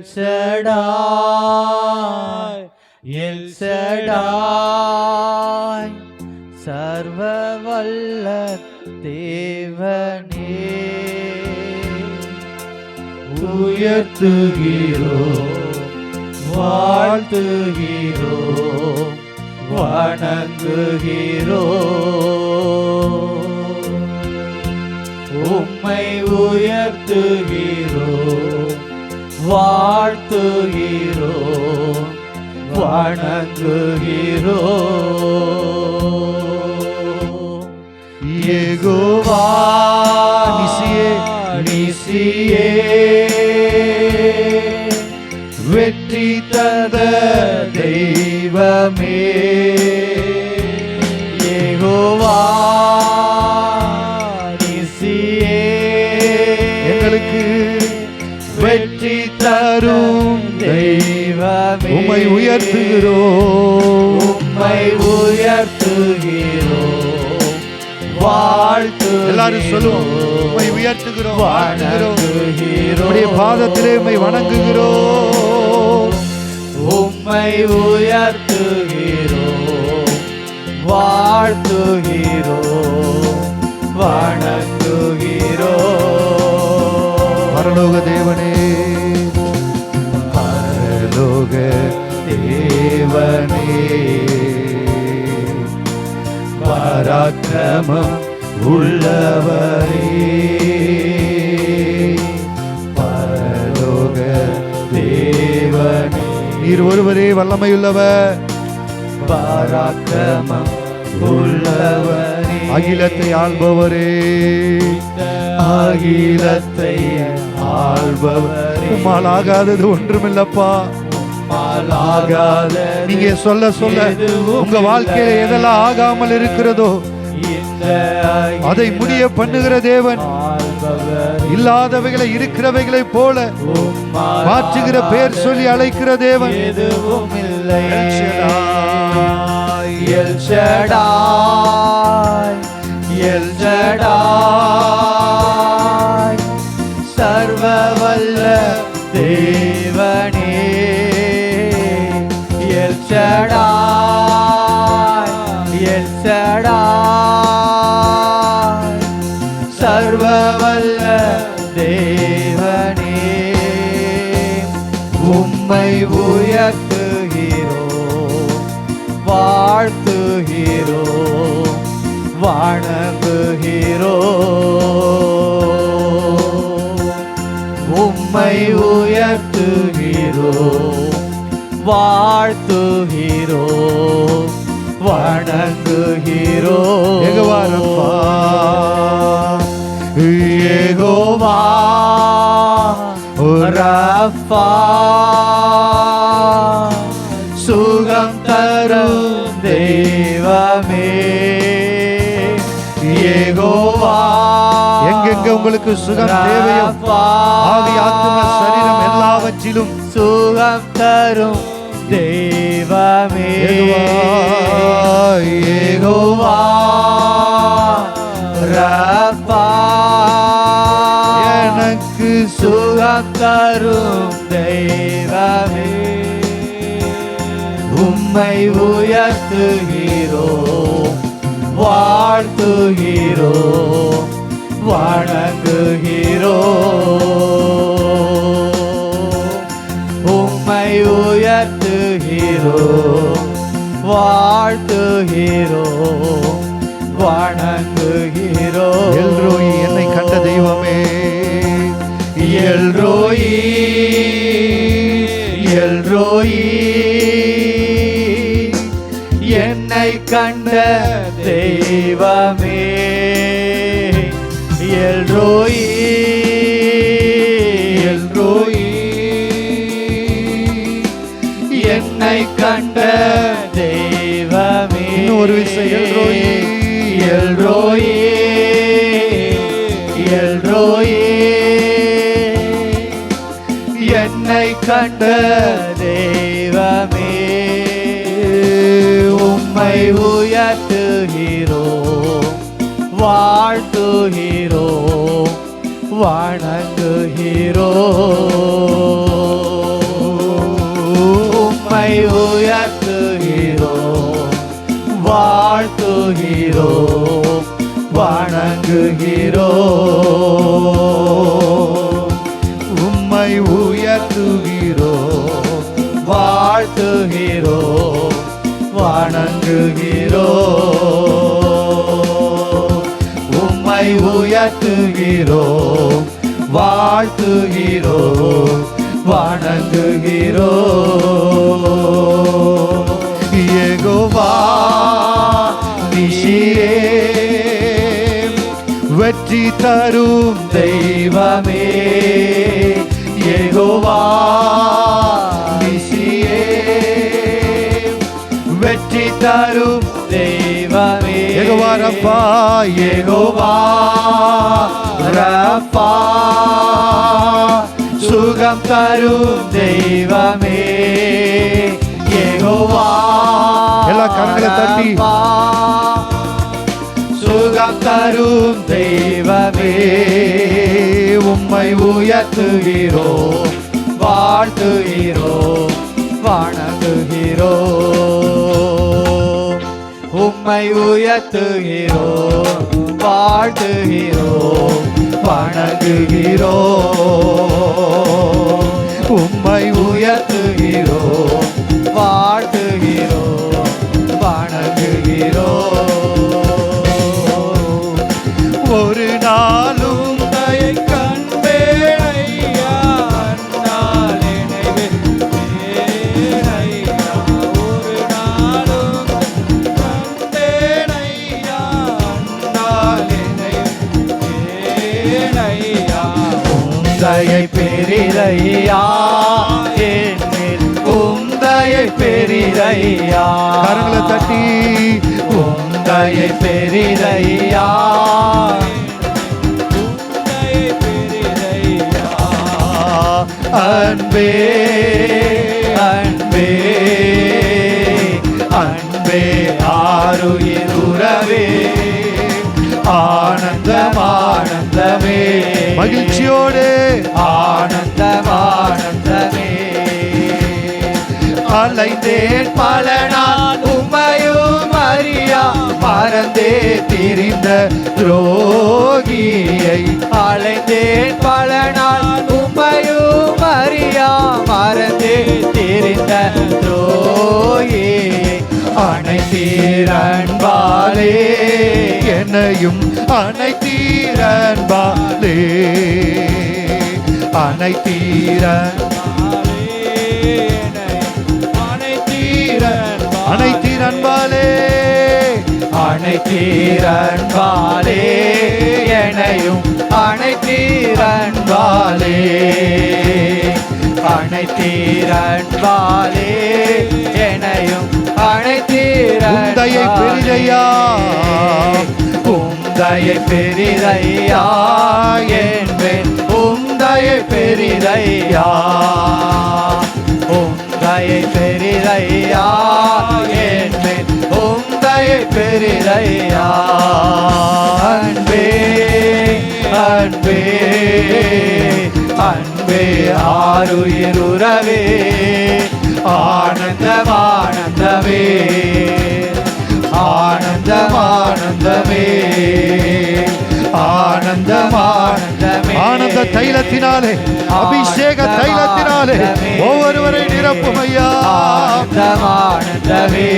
Shaddai L Shaddai சர்வ வல்ல தேவனே உயர்த்துகிறோம் வாழ்த்துகிறோம் வணங்குகிறோம் உம்மை உயர்த்துகிறோம் வாழ்த்துகிறோம் வணங்குகிறோம் யெகோவா நிசியே நிசியே வெற்றி தந்த தெய்வமே யெகோவா நிசியே எங்களுக்கு வெற்றி தரும் தெய்வமே உம்மை உயர்த்துகிறோம் உம்மை உயர்த்துகிறோம் வாழ்த்து எல்லாரும் சொல்லுவோம் உம்மை உயர்த்துகிறோம் வணங்குகிறோம் பாதத்திலே உம்மை வணங்குகிறோம் உம்மை உயர்த்துகிறோம் வாழ்த்துகிறோம் வணங்குகிறோம் பரலோக தேவனே பரலோக தேவனே பராக்கிரமம் உள்ளவரே பரலோக தேவனே நீர் ஒருவரே வல்லமையுள்ளவர் பராக்கிரமம் உள்ளவரே அகிலத்தை ஆள்பவரே அகிலத்தை ஆள்பவரே உம்மால் ஆகாதது ஒன்றுமில்லப்பா நீங்க சொல்ல சொல்ல உங்க வாழ்க்கையில எதெல்லாம் ஆகாமல் இருக்கிறதோ அதை முடிய பண்ணுகிற தேவன் இல்லாதவைகளை இருக்கிறவைகளை போல மாற்றுகிற பேர் சொல்லி அழைக்கிற தேவன் எதுவும் இல்லை எல் ஷடாய் எல் ஷடாய் சர்வ வல்ல தேவனே எல் ஷடாய் எல் ஷடாய் சர்வ வல்ல தேவனே உம்மை உயர்த்துகிறோம் வாழ்த்துகிறோம் வணங்குகிறோம் உம்மை உயர்த்துகிறோம் வாழ்த்துகிறோம் வணங்குகிறோம் யெகோவா ரஃபா சுகம் தரும் தெய்வமே யெகோவா எங்கெங்க உங்களுக்கு சுகம் தேவையோ ஆவி ஆத்தும சரீரம் எல்லாவற்றிலும் சுகம் தரும் தெய்வமே யெகோவா ரஃபா எனக்கு சுகம் தரும் தெய்வமே உம்மை உயர்த்துகிறோம் வாழ்த்துகிறோம் வணங்குகிறோம் உம்மை உயர்த்துகிறோம் வாழ்த்துகிறோம் வணங்குகிறோம் எல்ரோயி என்னை கண்ட தெய்வமே எல்ரோயி எல்ரோயி என்னை கண்ட தெய்வமே எல்ரோயி எல்ரோயி என்னை கண்ட தெய்வமே ஒரு விஷயம் எல்ரோயி எல்ரோயி எல்ரோயி என்னை கண்ட தெய்வமே உம்மை உயர்த்துகிறோம் வாழ்த்துகிறோம் வணங்குகிறோம் வணங்குகிறோம், உம்மை உயர்த்துகிறோம், வாழ்த்துகிறோம், வணங்குகிறோம், உம்மை உயர்த்துகிறோம், வாழ்த்துகிறோம், வணங்குகிறோம். யெகோவா நிஷியே, வெற்றி தரும் தெய்வமே, யெகோவா நிஷியே, வெற்றி தரும் தெய்வமே, யெகோவா ரப்பா, யெகோவா ரப்பா, சுகம் தரும் தெய்வமே, யெகோவா எல்லா கரங்களை தட்டி சுகம் தரும் தெய்வமே, உம்மை உயர்த்துகிறோம், வாழ்த்துகிறோம், வணங்குகிறோம், உம்மை உயர்த்துகிறோம், வாழ்த்துகிறோம், வணங்குகிறோம், உம்மை உயர்த்துகிறோம், வாழ்த்துகிறோம், வணங்குகிறோம். ஒரு நாளும் தயை கண்பேனையா, அந்நாள் நினைவேனையா, ஒரு நாளும் கண்பேனையா, அந்நாள் நினைவேனையா, உந்தையை பெரிதையா, என்னில் உந்தையை பெரிதையா, கரங்களை தட்டி உந்தையை பெரிதையா, உந்தையை பெரிதையா, அன்பே அன்பே அன்பே ஆருயிர் உறவே, ஆனந்தம் ஆனந்தமே, மகிழ்ச்சியோடு ஆனந்தம் ஆனந்தமே, அலைந்தேன் பல நாள் உம்மையும் அறியா, மறந்தே திரிந்த துரோகியை, அலைந்தேன் பல நாள் உம்மையும் அறியா, மறந்தே திரிந்த துரோகியை, அனைத்தீரன்பாலே என்னையும் அனைத்தீரன்பாலே, அனைத்தீரன் அனைத்தீரன்பாலே, அனைத்தீரன்பாலே, என்னையும் அனைத்தீரன்பாலே, அனைத்தீரன்பாலே, என்னையும் உந்தையை பெரிதையா, உந்தையை பெரிதையா, என்பேன் உந்தையை பெரிதையா, உந்தையை பெரிதையா, என்பேன் உந்தையை பெரிதையா, அன்பே அன்பே அன்பே ஆருயிர் உறவே, ஆனந்தம் ஆனந்தமே, ஆனந்தம் ஆனந்தமே, ஆனந்தம் ஆனந்தமே, ஆனந்த தைலத்தினாலே, அபிஷேக தைலத்தினாலே ஒவ்வொருவரை நிரப்பும் ஐயா, ஆனந்தம் ஆனந்தமே,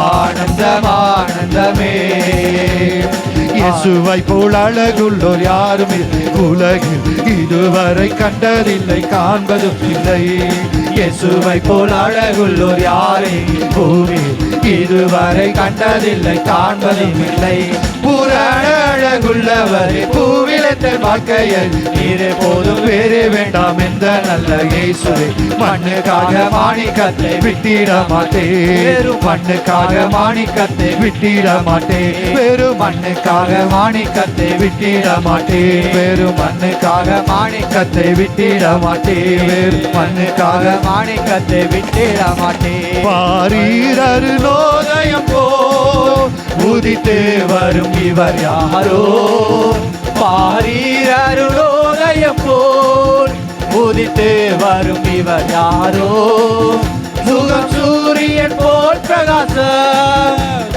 ஆனந்தம் ஆனந்தமே, இயேசுவை போல் அழகுள்ளோர் யாரும் உலகில் இதுவரை கண்டதில்லை, காண்பதும் இல்லை. இயேசுவை போல் அழகுள்ளோர் யாரை பூமியில் இதுவரை கண்டதில்லை, காண்பதும் இல்லை. பூரண அழகுள்ளவரே பூவிலத்த வாழ்க்கையில் நீரே போதும், வேறு வேண்டாம் என்ற நல்ல இயேசுவே, மண்ணுக்காக மாணிக்கத்தை விட்டிட மாட்டேன், வேறு மண்ணுக்காக மாணிக்கத்தை விட்டிட மாட்டேன், வேறு மண்ணுக்காக மாணிக்கத்தை விட்டிட மாட்டேன், வேறு மண்ணுக்காக மாணிக்கத்தை விட்டிட மாட்டேன், வேறு மண்ணுக்காக மாணிக்கத்தை விட்டிட மாட்டேன். பாரீரரு நோதயம் போ உதித்து வரும் இவர் யாரோ, பாரீரருணோதயம் போல் உதித்து வரும் இவர் யாரோ, முகம் சூரியன் போல் பிரகாச,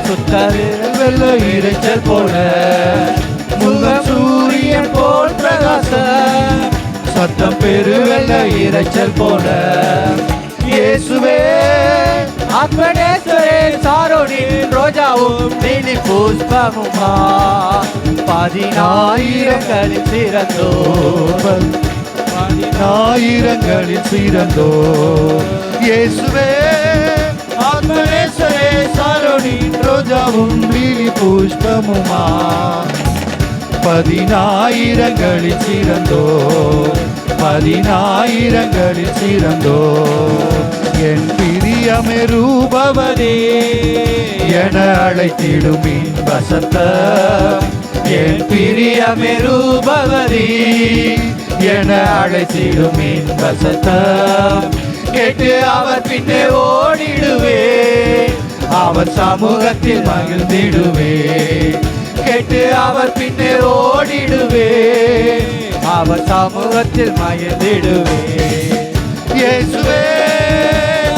சுத்தரில் வெள்ள இரைச்சல் போல. முகம் சூரியன் போல் பிரகாச, சத்தம் பெருவெள்ள இரைச்சல் போல. இயேசுவே அப்பனேஸ்வரே சாரோனின் ரோஜாவும் நீலி புஷ்பமுமா, 10,000களில் சிறந்தோ, 10,000களில் சிறந்தோ. இயேசுவே ஆத்மனேஸ்வரே சாரோனின் ரோஜாவும் லீலி புஷ்பமுமா, 10,000களில் சிறந்தோ, 10,000களில் சிறந்தோ. என் பிரியமே ரூபவதி என அழைத்திடும் இன்ப சத்தம், என் பிரியமே ரூபவதி என அழைத்திடும் இன்ப சத்தம். கேட்டு அவர் பின்னே ஓடிடுவே, அவர் சமூகத்தில் மகிழ்ந்திடுவே. கேட்டு அவர் பின்னே ஓடிடுவே, அவர் சமூகத்தில் மகிழ்ந்திடுவே. இயேசுவே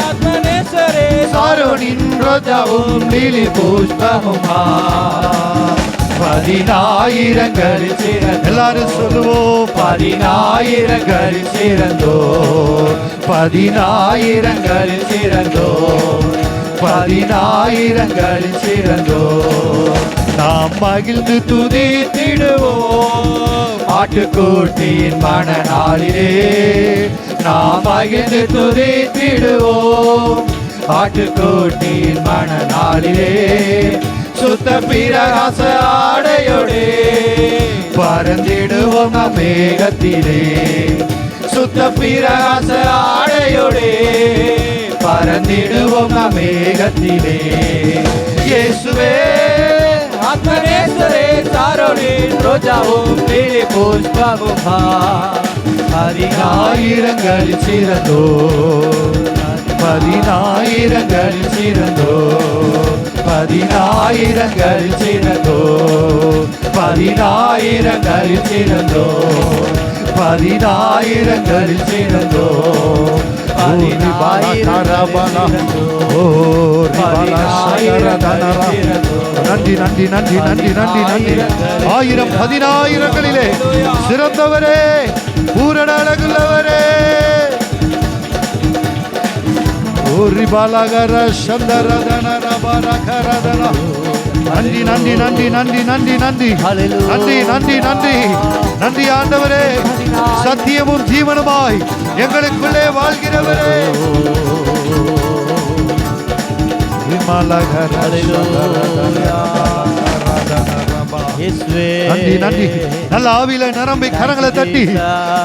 ஆத்மனேஸ்வரே சாரோனின் ரோஜாவும் லீலி புஷ்பமுமா, 10,000களில் சிறந்தோ. எல்லாரும் சொல்லுவோம் 10,000களில் சிறந்தோ, 10,000களில் சிறந்தோ, 10,000களில் சிறந்தோ. நாம் மகிழ்ந்து துதித்திடுவோம் ஆட்டுக்குட்டியின் மணநாளிலே, நாம் மகிழ்ந்து துதித்திடுவோம் ஆட்டுக்குட்டியின் மணநாளிலே. சுத்த பிரகாச ஆடையோடே பறந்திடுவோம் மேகத்திலே, சுத்த பிரகாச ஆடையோடே பறந்திடுவோம் மேகத்திலே. இயேசுவே ஆத்மனேஸ்வரே சாரோனின் ரோஜாவும் லீலி புஷ்பமுமா, 10,000களில் சிறந்தோ, 10,000களில் சிறந்தோ, 10,000களில் சிறந்தோ, 10,000களில் சிறந்தோ, 10,000களில் சிறந்தோ. 10,000களில் சிறந்தோ. நன்றி நன்றி நன்றி நன்றி நன்றி நன்றி. 1000 10,000களிலே சிறந்தவரே, பூரண அழகுள்ளவரே. ஓரி பாலகர சந்தரதன ரபரகரதன. நன்றி நன்றி நன்றி நன்றி நன்றி நன்றி நன்றி நன்றி நன்றி நன்றி ஆண்டவரே, சத்தியமும் ஜீவனுமாய் எங்களுக்குள்ளே வாழ்கிறவரே. நன்றி நன்றி. நல்ல ஆவியில நிரம்பி கரங்களை தட்டி